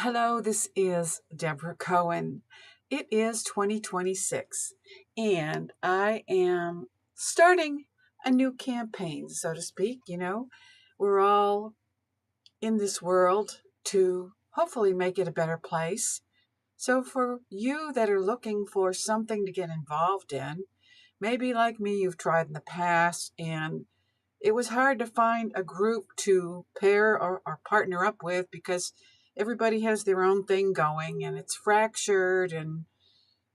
Hello, this is Debra Cohen. It is 2026, and I am starting a new campaign, so to speak. We're all in this world to hopefully make it a better place. So, for you that are looking for something to get involved in, maybe like me, you've tried in the past and it was hard to find a group to pair or partner up with because everybody has their own thing going and it's fractured and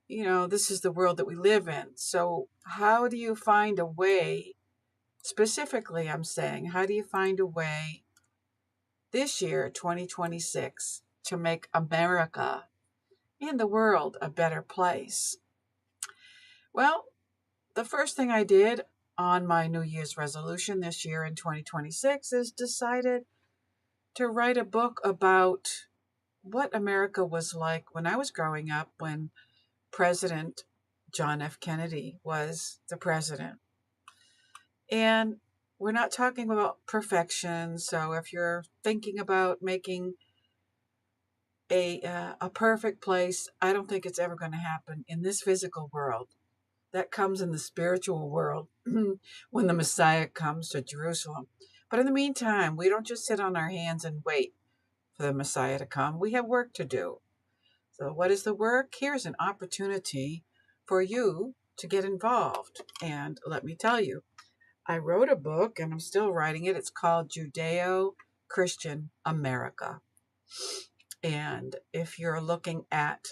this is the world that we live in. So how do you find a way, specifically I'm saying, how do you find a way this year, 2026, to make America and the world a better place? Well, the first thing I did on my New Year's resolution this year in 2026 is decided to write a book about what America was like when I was growing up, when President John F. Kennedy was the president. And we're not talking about perfection. So if you're thinking about making a perfect place, I don't think it's ever going to happen in this physical world. That comes in the spiritual world when the Messiah comes to Jerusalem. But in the meantime, we don't just sit on our hands and wait for the Messiah to come. We have work to do. So what is the work? Here's an opportunity for you to get involved. And let me tell you, I wrote a book and I'm still writing it. It's called Judeo-Christian America. And if you're looking at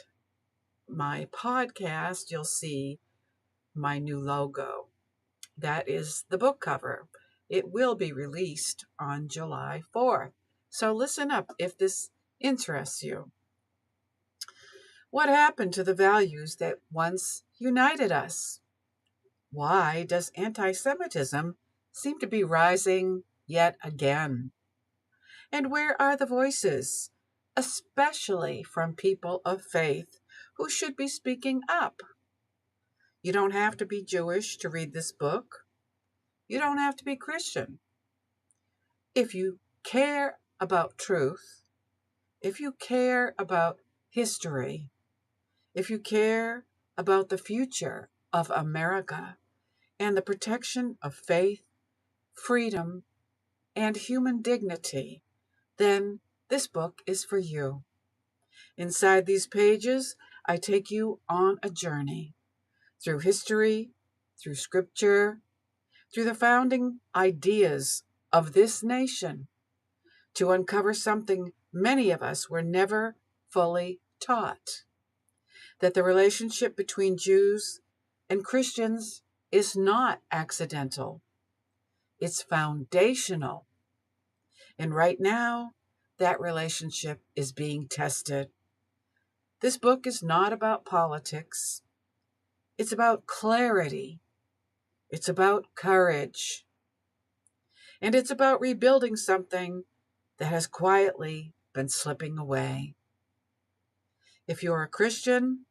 my podcast, you'll see my new logo. That is the book cover. It will be released on July 4th. So listen up if this interests you. What happened to the values that once united us? Why does anti-Semitism seem to be rising yet again? And where are the voices, especially from people of faith, who should be speaking up? You don't have to be Jewish to read this book. You don't have to be Christian. If you care about truth, if you care about history, if you care about the future of America and the protection of faith, freedom, and human dignity, then this book is for you. Inside these pages, I take you on a journey through history, through scripture, through the founding ideas of this nation to uncover something many of us were never fully taught, that the relationship between Jews and Christians is not accidental. It's foundational. And right now, that relationship is being tested. This book is not about politics. It's about clarity. It's about courage. And it's about rebuilding something that has quietly been slipping away. If you're a Christian,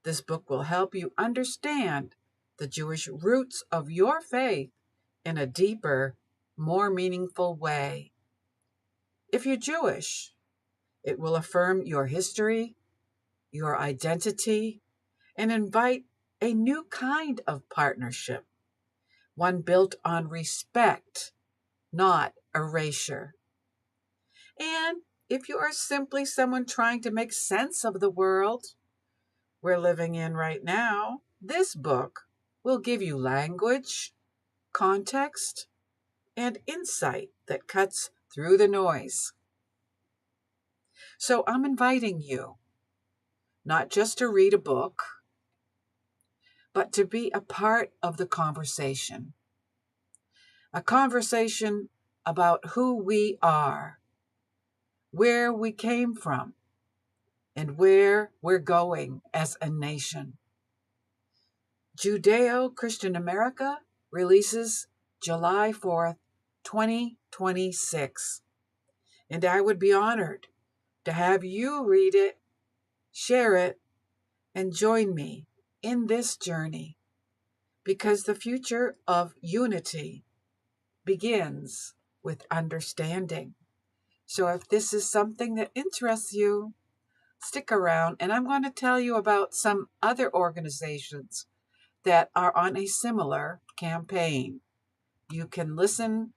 this book will help you understand the Jewish roots of your faith in a deeper, more meaningful way. If you're Jewish, it will affirm your history, your identity, and invite a new kind of partnership, one built on respect, not erasure. And if you are simply someone trying to make sense of the world we're living in right now, this book will give you language, context, and insight that cuts through the noise. So I'm inviting you not just to read a book, but to be a part of the conversation. A conversation about who we are, where we came from, and where we're going as a nation. Judeo-Christian America releases July 4th, 2026. And I would be honored to have you read it, share it, and join me in this journey, because the future of unity begins with understanding. So if this is something that interests you, Stick around, and I'm going to tell you about some other organizations that are on a similar campaign. You can listen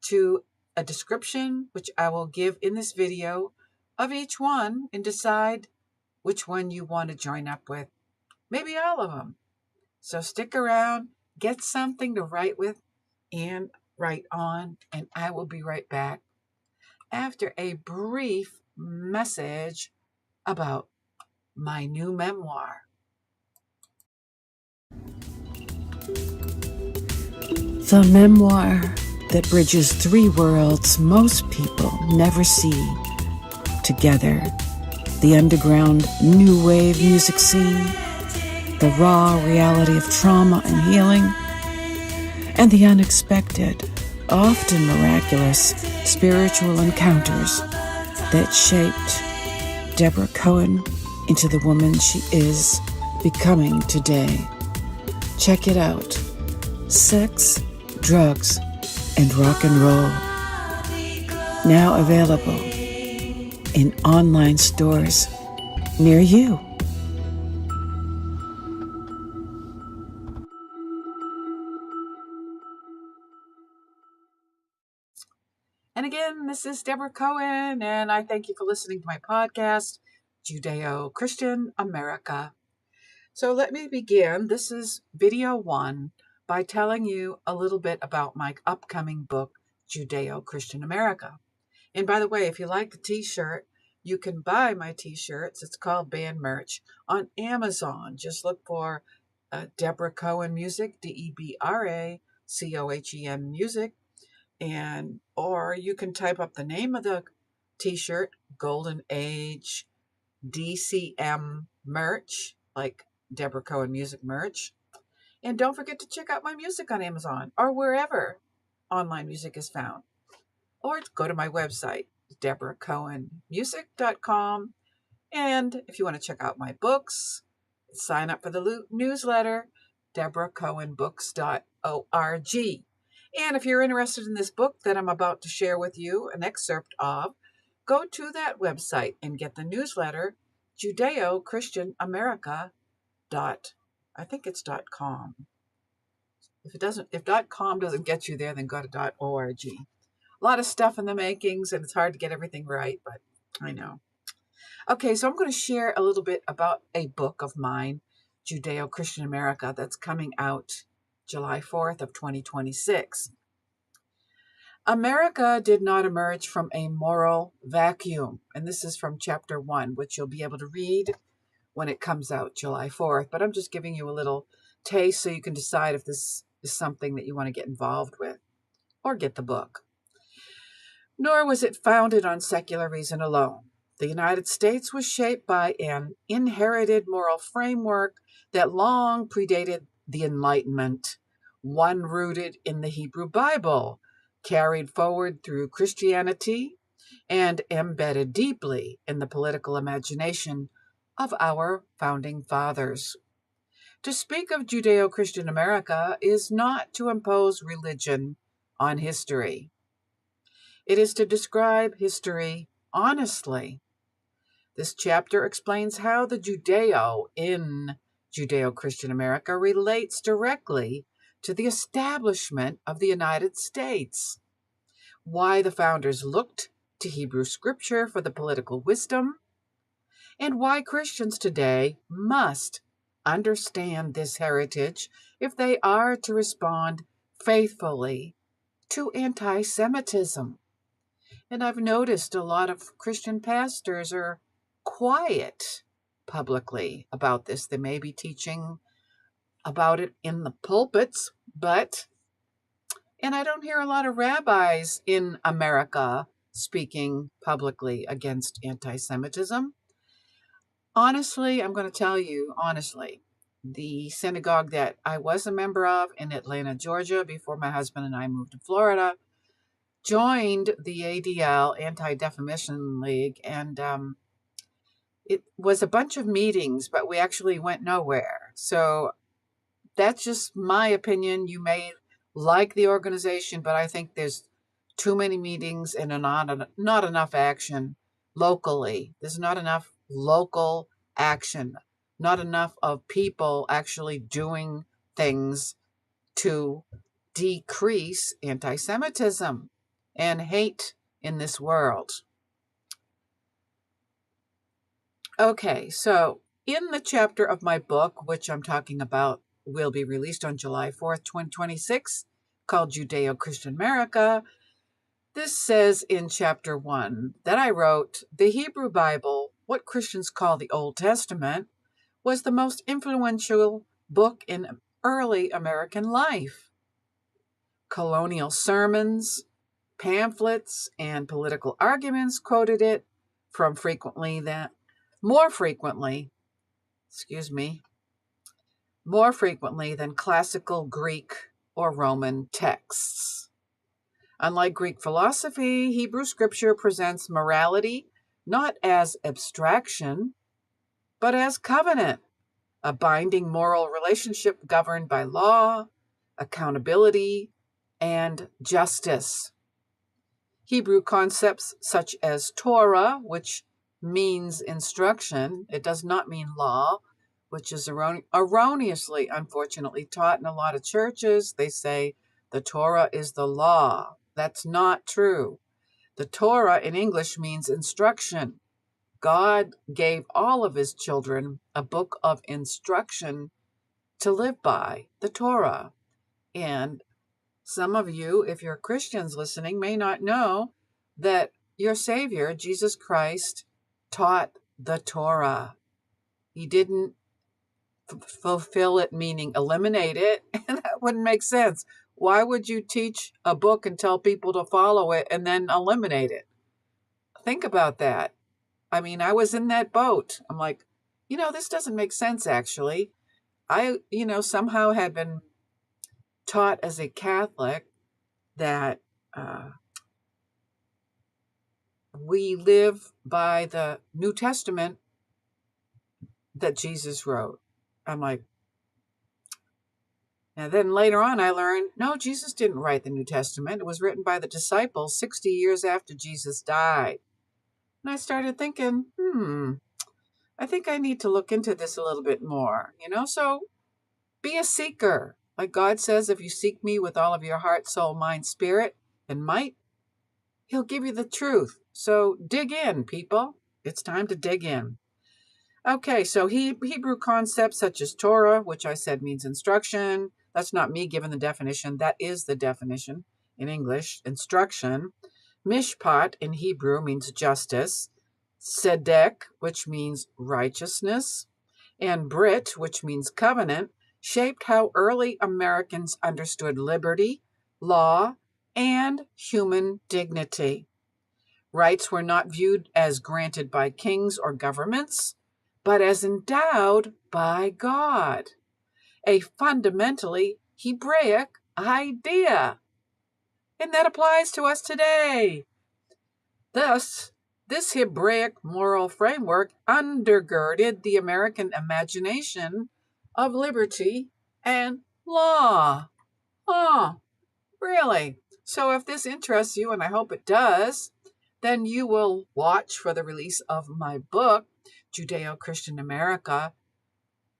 to a description, which I will give in this video, of each one and decide which one you want to join up with. Maybe all of them. So stick around, get something to write with and write on, and I will be right back after a brief message about my new memoir. The memoir that bridges three worlds most people never see together: the underground new wave music scene, the raw reality of trauma and healing, and the unexpected, often miraculous, spiritual encounters that shaped Debra Cohen into the woman she is becoming today. Check it out. Sex, Drugs, and Rock and Roll. Now available in online stores near you. And again, this is Debra Cohen, and I thank you for listening to my podcast, Judeo-Christian America. So let me begin. This is video 1 by telling you a little bit about my upcoming book, Judeo-Christian America. And by the way, if you like the t-shirt, you can buy my t-shirts. It's called Band Merch on Amazon. Just look for Debra Cohen Music, Debra Cohen Music, or you can type up the name of the t-shirt, Golden Age DCM Merch, like Debra Cohen Music Merch. And don't forget to check out my music on Amazon or wherever online music is found. Or go to my website, debracohenmusic.com. And if you want to check out my books, sign up for the newsletter, debracohenbooks.org. And if you're interested in this book that I'm about to share with you, an excerpt of, go to that website and get the newsletter, Judeo-Christian America. I think it's .com. If .com doesn't get you there, then go to .org. A lot of stuff in the makings, and it's hard to get everything right, but I know. Okay, so I'm going to share a little bit about a book of mine, Judeo-Christian America, that's coming out July 4th of 2026. America did not emerge from a moral vacuum, and this is from chapter 1, which you'll be able to read when it comes out July 4th, but I'm just giving you a little taste so you can decide if this is something that you want to get involved with or get the book. Nor was it founded on secular reason alone. The United States was shaped by an inherited moral framework that long predated the Enlightenment, one rooted in the Hebrew Bible, carried forward through Christianity, and embedded deeply in the political imagination of our founding fathers. To speak of Judeo-Christian America is not to impose religion on history. It is to describe history honestly. This chapter explains how the Judeo in Judeo-Christian America relates directly to the establishment of the United States, why the founders looked to Hebrew scripture for the political wisdom, and why Christians today must understand this heritage if they are to respond faithfully to anti-Semitism. And I've noticed a lot of Christian pastors are quiet publicly about this. They may be teaching about it in the pulpits, and I don't hear a lot of rabbis in America speaking publicly against anti-Semitism. Honestly, I'm going to tell you honestly, the synagogue that I was a member of in Atlanta, Georgia, before my husband and I moved to Florida, joined the ADL, Anti-Defamation League, and it was a bunch of meetings, but we actually went nowhere. So that's just my opinion. You may like the organization, but I think there's too many meetings and not enough action locally. There's not enough local action, not enough of people actually doing things to decrease anti-Semitism and hate in this world. Okay, so in the chapter of my book, which I'm talking about, will be released on July 4th, 2026, called Judeo-Christian America, this says in chapter 1 that I wrote, the Hebrew Bible, what Christians call the Old Testament, was the most influential book in early American life. Colonial sermons, pamphlets, and political arguments quoted it more frequently than classical Greek or Roman texts. Unlike Greek philosophy, Hebrew scripture presents morality not as abstraction, but as covenant, a binding moral relationship governed by law, accountability, and justice. Hebrew concepts such as Torah, which means instruction, it does not mean law, which is erroneously, unfortunately, taught in a lot of churches. They say the Torah is the law. That's not true. The Torah in English means instruction. God gave all of his children a book of instruction to live by, the Torah. And some of you, if you're Christians listening, may not know that your Savior, Jesus Christ, taught the Torah. He didn't fulfill it, meaning eliminate it, and that wouldn't make sense. Why would you teach a book and tell people to follow it and then eliminate it? Think about that. I mean, I was in that boat. I'm like, this doesn't make sense, actually. I, somehow had been taught as a Catholic that we live by the New Testament that Jesus wrote. I'm like, and then later on I learned, no, Jesus didn't write the New Testament. It was written by the disciples 60 years after Jesus died. And I started thinking, I think I need to look into this a little bit more, so be a seeker. Like God says, if you seek me with all of your heart, soul, mind, spirit, and might, he'll give you the truth. So dig in, people. It's time to dig in. Okay, so Hebrew concepts such as Torah, which I said means instruction. That's not me giving the definition. That is the definition in English, instruction. Mishpat in Hebrew means justice. Tzedek, which means righteousness. And Brit, which means covenant, shaped how early Americans understood liberty, law, and human dignity. Rights were not viewed as granted by kings or governments, but as endowed by God, a fundamentally Hebraic idea. And that applies to us today. Thus, this Hebraic moral framework undergirded the American imagination of liberty and law. Oh, really? So if this interests you, and I hope it does, then you will watch for the release of my book, Judeo-Christian America,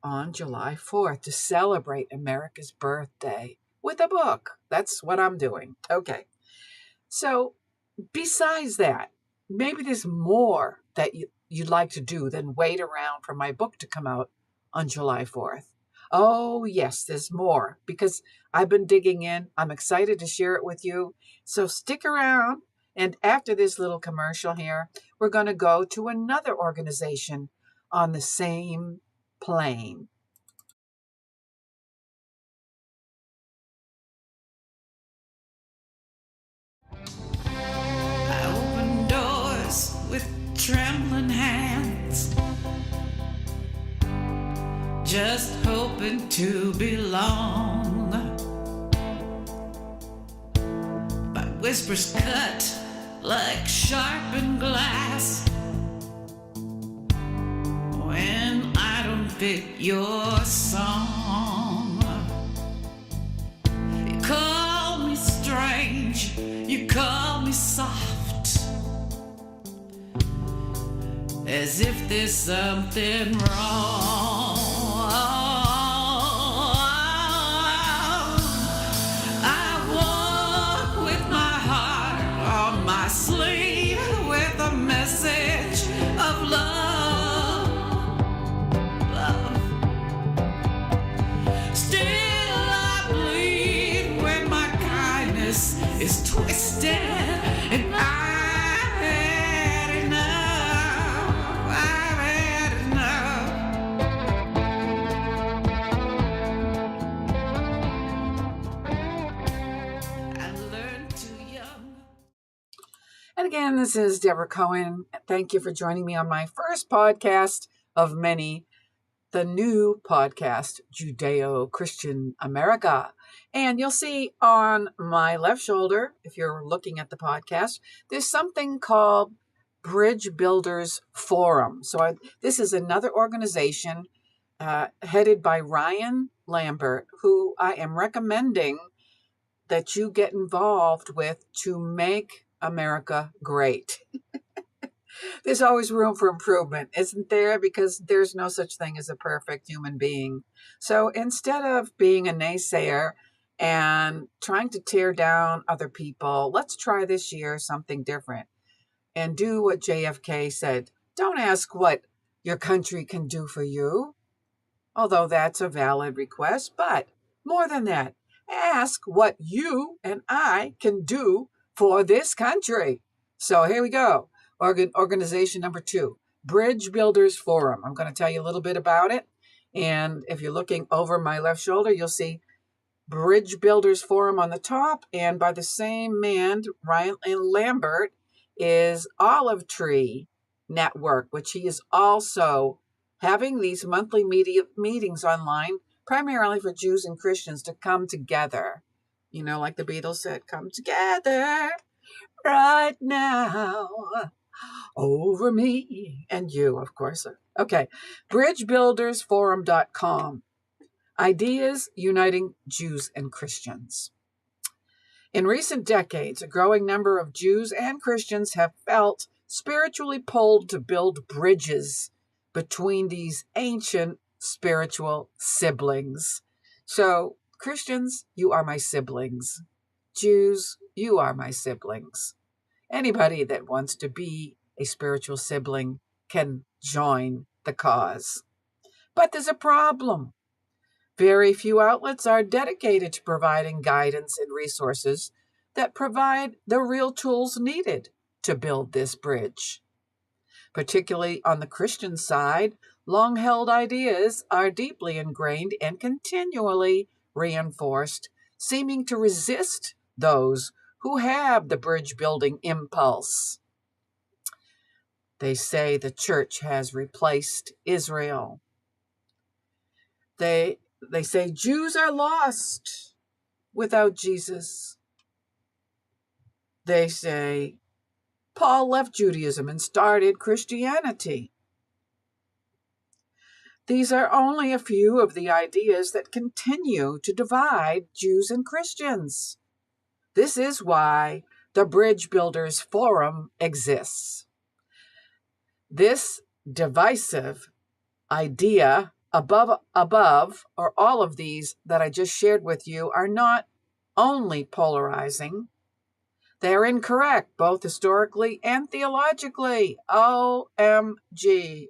on July 4th to celebrate America's birthday with a book. That's what I'm doing. Okay. So besides that, maybe there's more that you'd like to do than wait around for my book to come out on July 4th. Oh, yes, there's more because I've been digging in. I'm excited to share it with you. So stick around. And after this little commercial here, we're going to go to another organization on the same plane. I open doors with trembling hands, just hoping to belong. My whispers cut like sharpened glass when I don't fit your song. You call me strange, you call me soft, as if there's something wrong. I walk with my heart on my sleeve with a message of love. Still I bleed when my kindness is twisted, and I've had enough. I've had enough. I learned too young. And again, this is Debra Cohen. Thank you for joining me on my first podcast of many, the new podcast, Judeo-Christian America. And you'll see on my left shoulder, if you're looking at the podcast, there's something called Bridge Builders Forum. So this is another organization headed by Ryan Lambert, who I am recommending that you get involved with to make America great. There's always room for improvement, isn't there? Because there's no such thing as a perfect human being. So instead of being a naysayer and trying to tear down other people, let's try this year something different and do what JFK said. Don't ask what your country can do for you, although that's a valid request, but more than that, ask what you and I can do for this country. So here we go. Organization number 2, Bridge Builders Forum. I'm going to tell you a little bit about it. And if you're looking over my left shoulder, you'll see Bridge Builders Forum on the top. And by the same man, Ryan Lambert, is Olive Tree Network, which he is also having these monthly meetings online, primarily for Jews and Christians to come together. You know, like the Beatles said, come together right now. Over me and you, of course. Okay, bridgebuildersforum.com. Ideas uniting Jews and Christians. In recent decades, a growing number of Jews and Christians have felt spiritually pulled to build bridges between these ancient spiritual siblings. So, Christians, you are my siblings. Jews, you are my siblings. Anybody that wants to be a spiritual sibling can join the cause. But there's a problem. Very few outlets are dedicated to providing guidance and resources that provide the real tools needed to build this bridge. Particularly on the Christian side, long-held ideas are deeply ingrained and continually reinforced, seeming to resist those who have the bridge-building impulse. They say the church has replaced Israel. They say Jews are lost without Jesus. They say Paul left Judaism and started Christianity. These are only a few of the ideas that continue to divide Jews and Christians. This is why the Bridge Builders Forum exists. This divisive idea above, or all of these that I just shared with you, are not only polarizing, they're incorrect, both historically and theologically. OMG.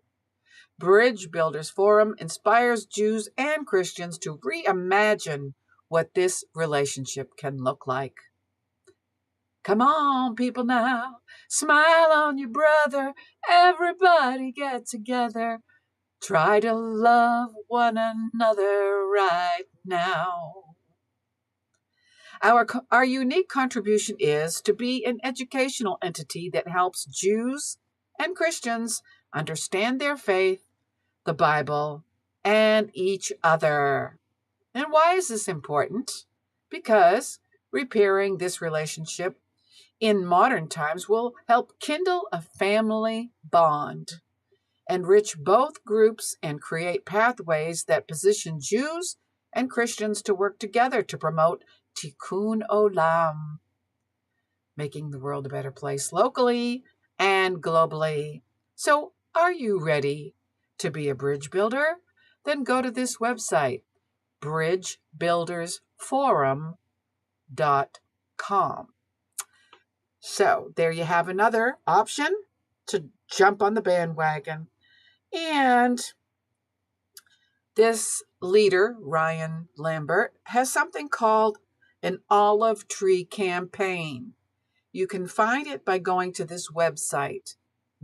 Bridge Builders Forum inspires Jews and Christians to reimagine what this relationship can look like. Come on, people now, smile on your brother, everybody get together. Try to love one another right now. Our unique contribution is to be an educational entity that helps Jews and Christians understand their faith, the Bible, and each other. And why is this important? Because repairing this relationship in modern times will help kindle a family bond, enrich both groups, and create pathways that position Jews and Christians to work together to promote Tikkun Olam, making the world a better place locally and globally. So Are you ready to be a bridge builder? Then go to this website, bridgebuildersforum.com. So there you have another option to jump on the bandwagon. And this leader, Ryan Lambert, has something called an olive tree campaign. You can find it by going to this website,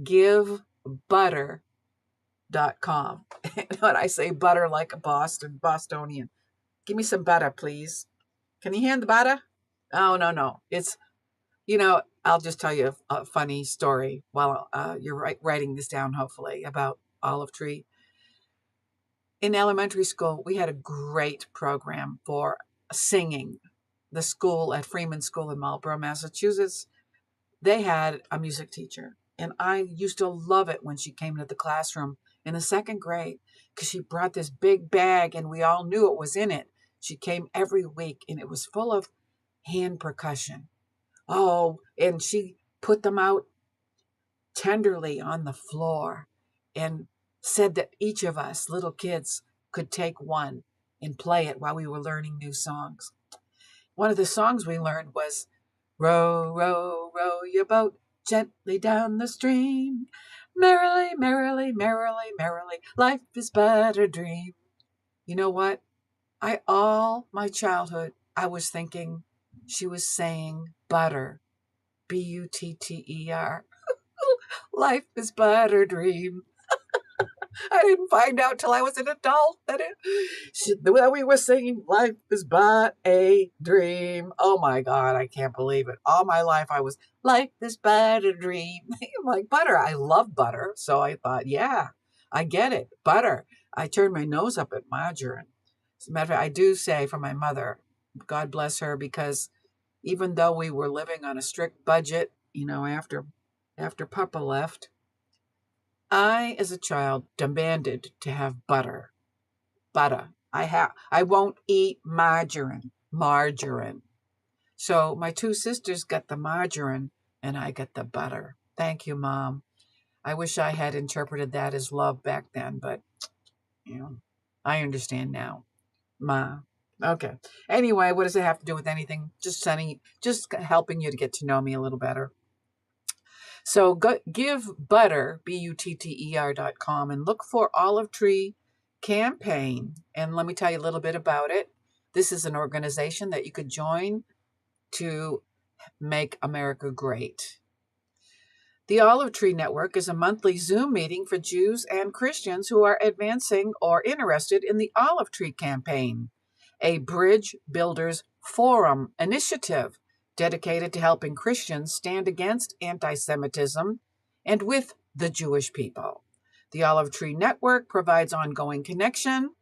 givebutter.com. When I say butter like a Bostonian, give me some butter, please. Can you hand the butter? Oh, no. It's, I'll just tell you a funny story while you're writing this down, hopefully, about olive tree. In elementary school, we had a great program for singing. The school at Freeman School in Marlborough, Massachusetts, they had a music teacher. And I used to love it when she came into the classroom in the second grade because she brought this big bag and we all knew what was in it. She came every week and it was full of hand percussion. Oh, and she put them out tenderly on the floor and said that each of us, little kids, could take one and play it while we were learning new songs. One of the songs we learned was, row, row, row your boat gently down the stream. Merrily, merrily, merrily, merrily, life is but a dream. You know what? All my childhood, I was thinking she was saying butter, butter. Life is but a dream. I didn't find out till I was an adult that we were singing "Life is but a dream." Oh my God, I can't believe it. All my life I was "Life is but a dream." Like butter. I love butter, so I thought, yeah, I get it. Butter. I turned my nose up at margarine. As a matter of fact, I do say for my mother, God bless her, because even though we were living on a strict budget, after Papa left, I, as a child, demanded to have butter. Butter. I won't eat margarine. Margarine. So my two sisters got the margarine and I got the butter. Thank you, Mom. I wish I had interpreted that as love back then, but I understand now. Ma. Okay. Anyway, what does it have to do with anything? Just helping you to get to know me a little better. So give butter, butter.com, and look for Olive Tree Campaign. And let me tell you a little bit about it. This is an organization that you could join to make America great. The Olive Tree Network is a monthly Zoom meeting for Jews and Christians who are advancing or interested in the Olive Tree Campaign, a Bridge Builders Forum initiative dedicated to helping Christians stand against anti-Semitism and with the Jewish people. The Olive Tree Network provides ongoing connection,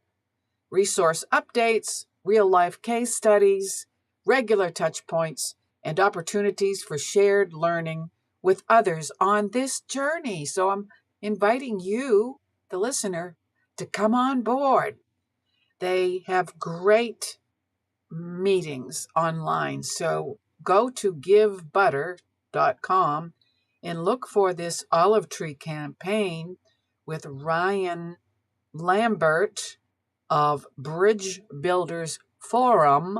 resource updates, real-life case studies, regular touch points, and opportunities for shared learning with others on this journey. So I'm inviting you, the listener, to come on board. They have great meetings online. So go to givebutter.com and look for this Olive Tree Campaign with Ryan Lambert of Bridge Builders Forum,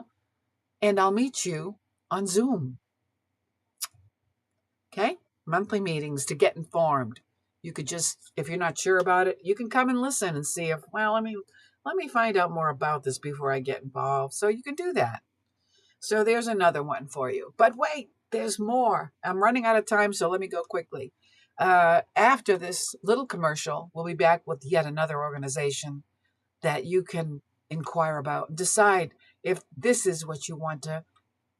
and I'll meet you on Zoom. Okay? Monthly meetings to get informed. You could just, if you're not sure about it, you can come and listen and see if, let me find out more about this before I get involved. So you can do that. So there's another one for you. But wait, there's more. I'm running out of time, so let me go quickly. After this little commercial, we'll be back with yet another organization that you can inquire about. Decide if this is what you want to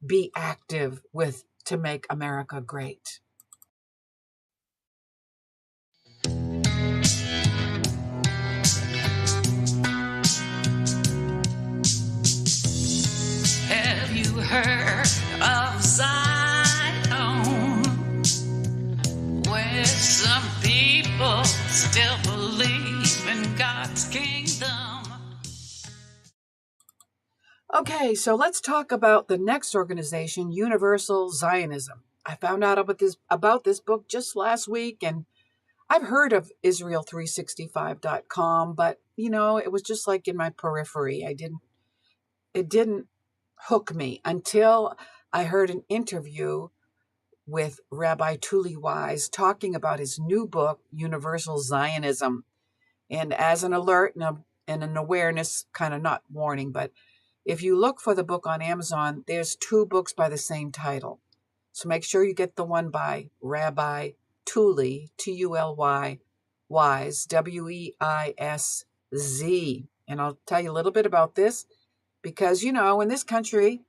be active with to make America great. Have you heard of Zion? Where some people still believe in God's kingdom. Okay, so let's talk about the next organization, Universal Zionism. I found out about this book just last week, and I've heard of Israel365.com, but it was just like in my periphery. It didn't hook me until I heard an interview with Rabbi Tuli Wise talking about his new book, Universal Zionism. And as an alert and an awareness, kind of not warning, but if you look for the book on Amazon, there's two books by the same title. So make sure you get the one by Rabbi Tuli, Tuly, Wise, Weisz. And I'll tell you a little bit about this because, in this country,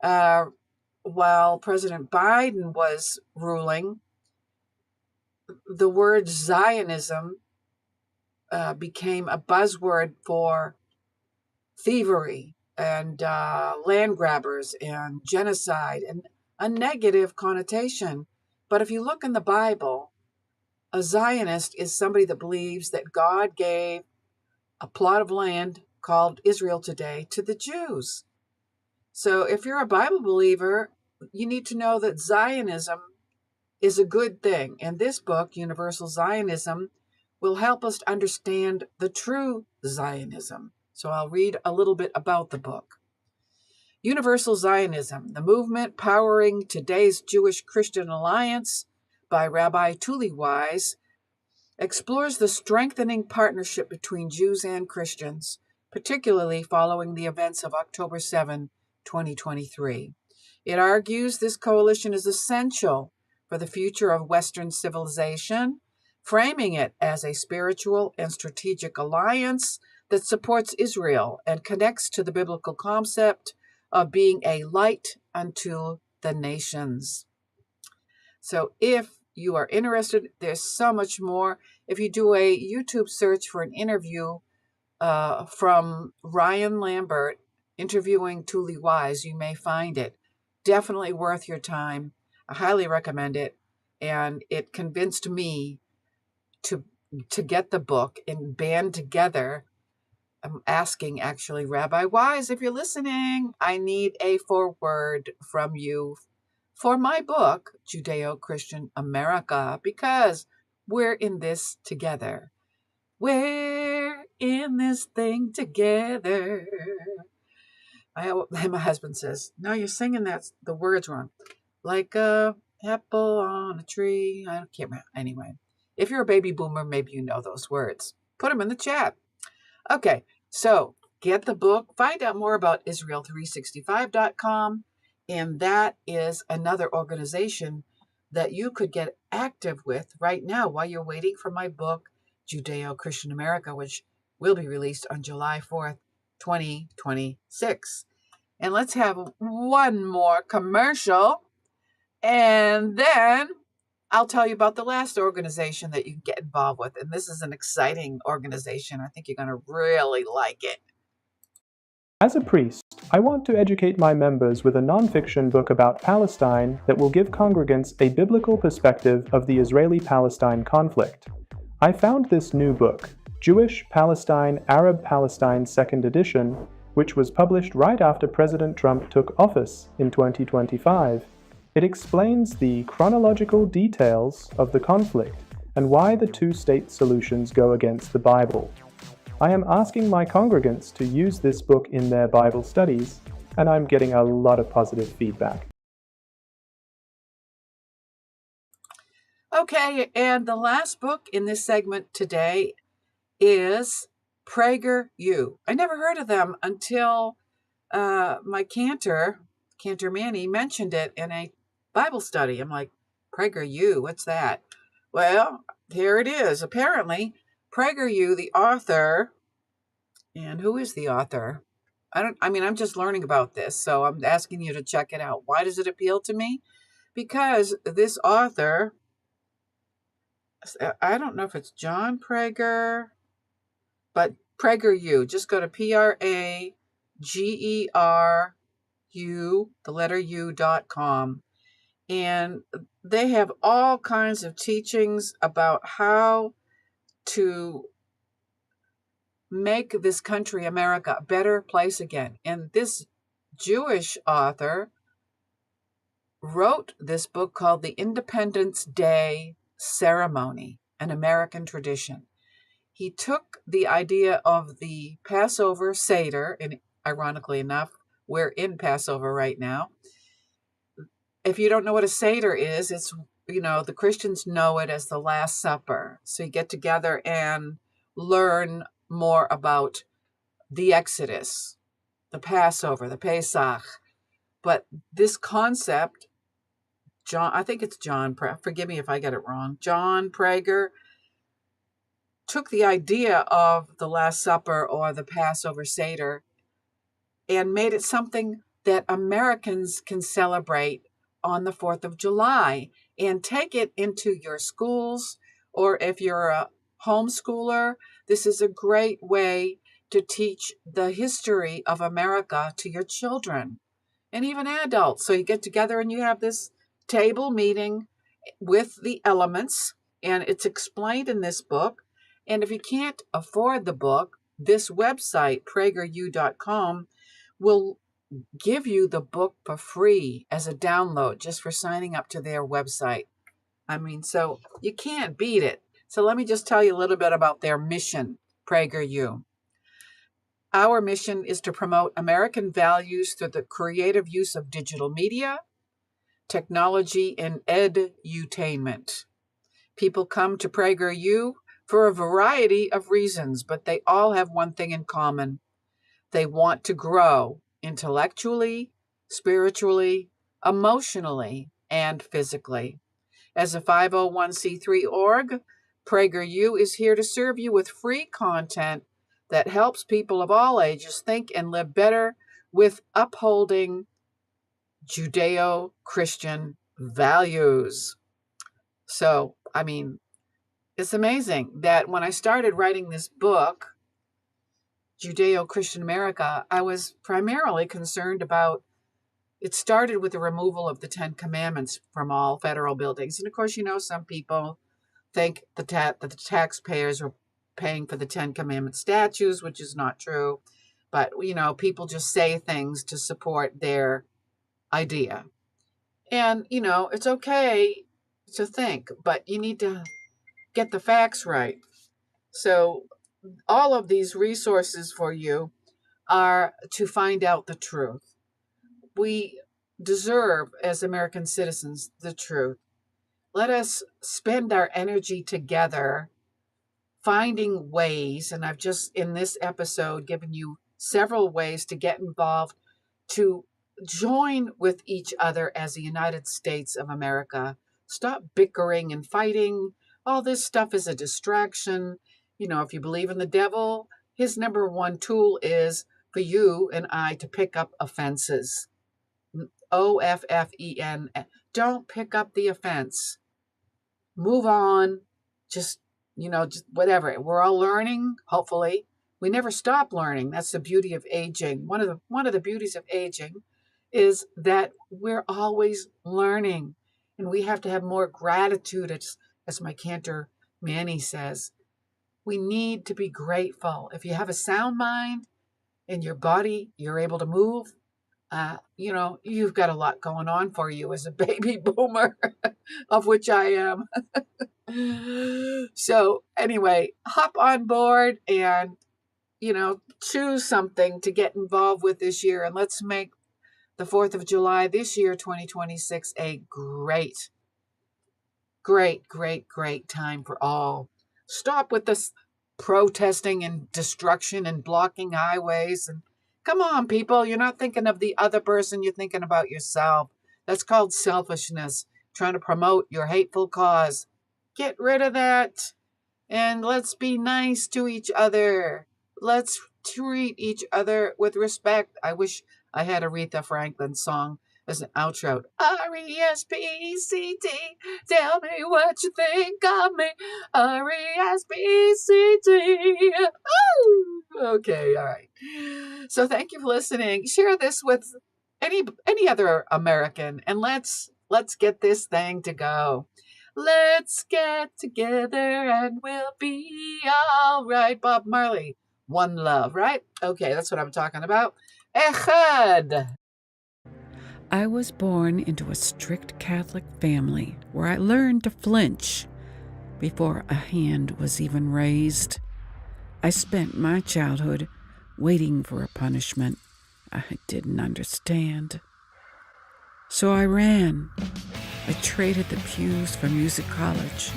while President Biden was ruling, the word Zionism became a buzzword for thievery and land grabbers and genocide and a negative connotation. But if you look in the Bible, a Zionist is somebody that believes that God gave a plot of land called Israel today to the Jews. So if you're a Bible believer, you need to know that Zionism is a good thing. And this book, Universal Zionism, will help us understand the true Zionism. So I'll read a little bit about the book. Universal Zionism, the movement powering today's Jewish-Christian alliance by Rabbi Tuli Wise, explores the strengthening partnership between Jews and Christians, particularly following the events of October 7, 2023. It argues this coalition is essential for the future of Western civilization, framing it as a spiritual and strategic alliance that supports Israel and connects to the biblical concept of being a light unto the nations. So if you are interested, there's so much more. If you do a YouTube search for an interview from Ryan Lambert interviewing Tuli Wise, you may find it. Definitely worth your time. I highly recommend it. And it convinced me to get the book and band together. I'm asking actually, Rabbi Wise, if you're listening, I need a foreword from you for my book, Judeo-Christian America, because we're in this together. We're in this thing together. My husband says, no, you're singing the words wrong. Like a apple on a tree. I can't remember. Anyway, if you're a baby boomer, maybe you know those words. Put them in the chat. Okay, so get the book. Find out more about Israel365.com. And that is another organization that you could get active with right now while you're waiting for my book, Judeo-Christian America, which will be released on July 4th, 2026. And let's have one more commercial. And then I'll tell you about the last organization that you can get involved with. And this is an exciting organization. I think you're going to really like it. As a priest, I want to educate my members with a nonfiction book about Palestine that will give congregants a biblical perspective of the Israeli-Palestine conflict. I found this new book, Jewish Palestine, Arab Palestine 2nd edition, which was published right after President Trump took office in 2025. It explains the chronological details of the conflict and why the two-state solutions go against the Bible. I am asking my congregants to use this book in their Bible studies, and I'm getting a lot of positive feedback. Okay, and the last book in this segment today is PragerU. I never heard of them until my cantor Manny, mentioned it in a Bible study. I'm like, PragerU, what's that? Well, here it is. Apparently, PragerU, the author, and who is the author? I'm just learning about this, so I'm asking you to check it out. Why does it appeal to me? Because this author, I don't know if it's John Prager, but PragerU. Just go to PragerU, the letter U.com. And they have all kinds of teachings about how to make this country, America, a better place again. And this Jewish author wrote this book called The Independence Day Ceremony. an American tradition. He took the idea of the Passover Seder, and ironically enough, we're in Passover right now. If you don't know what a Seder is, it's, the Christians know it as the Last Supper. So you get together and learn more about the Exodus, the Passover, the Pesach. But this concept, I think it's John, forgive me if I get it wrong, John Prager took the idea of the Last Supper or the Passover Seder and made it something that Americans can celebrate on the 4th of July and take it into your schools, or if you're a homeschooler, this is a great way to teach the history of America to your children and even adults. So you get together and you have this table meeting with the elements, and it's explained in this book. And if you can't afford the book, this website, prageru.com, will give you the book for free as a download just for signing up to their website. So you can't beat it. So let me just tell you a little bit about their mission, PragerU. Our mission is to promote American values through the creative use of digital media, technology, and edutainment. People come to PragerU for a variety of reasons, but they all have one thing in common. They want to grow intellectually, spiritually, emotionally, and physically. As a 501c3 org, PragerU is here to serve you with free content that helps people of all ages think and live better with upholding Judeo-Christian values. So, it's amazing that when I started writing this book, Judeo-Christian America, I was primarily concerned about, it started with the removal of the 10 Commandments from all federal buildings. And of course, some people think that the taxpayers are paying for the 10 Commandment statues, which is not true. But, people just say things to support their idea. And, it's okay to think, but you need to get the facts right. So all of these resources for you are to find out the truth. We deserve, as American citizens, the truth. Let us spend our energy together finding ways, and I've just in this episode given you several ways to get involved, to join with each other as the United States of America. Stop bickering and fighting. All this stuff is a distraction. If you believe in the devil, his number one tool is for you and I to pick up offenses. OFFEN. Don't pick up the offense. Move on. Just whatever. We're all learning, hopefully. We never stop learning. That's the beauty of aging. One of the beauties of aging is that we're always learning, and we have to have more gratitude, as my cantor Manny says. We need to be grateful. If you have a sound mind and your body, you're able to move, you've got a lot going on for you as a baby boomer, of which I am. So anyway, hop on board and, choose something to get involved with this year. And let's make the 4th of July this year, 2026, a great, great, great, great time for all. Stop with this protesting and destruction and blocking highways. And come on, people, you're not thinking of the other person, you're thinking about yourself. That's called selfishness, trying to promote your hateful cause. Get rid of that, and let's be nice to each other. Let's treat each other with respect. I wish I had Aretha Franklin song as an outro. R-E-S-P-E-C-T, tell me what you think of me. R-E-S-P-E-C-T. Oh, okay, all right. So thank you for listening. Share this with any other American, and let's get this thing to go. Let's get together and we'll be all right. Bob Marley, one love, right? Okay, that's what I'm talking about. Echad. I was born into a strict Catholic family where I learned to flinch before a hand was even raised. I spent my childhood waiting for a punishment I didn't understand. So I ran. I traded the pews for music college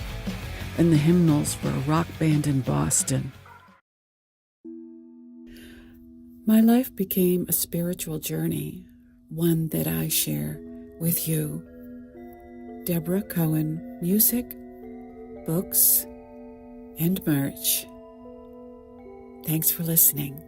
and the hymnals for a rock band in Boston. My life became a spiritual journey, one that I share with you. Debra Cohen, music, books, and merch. Thanks for listening.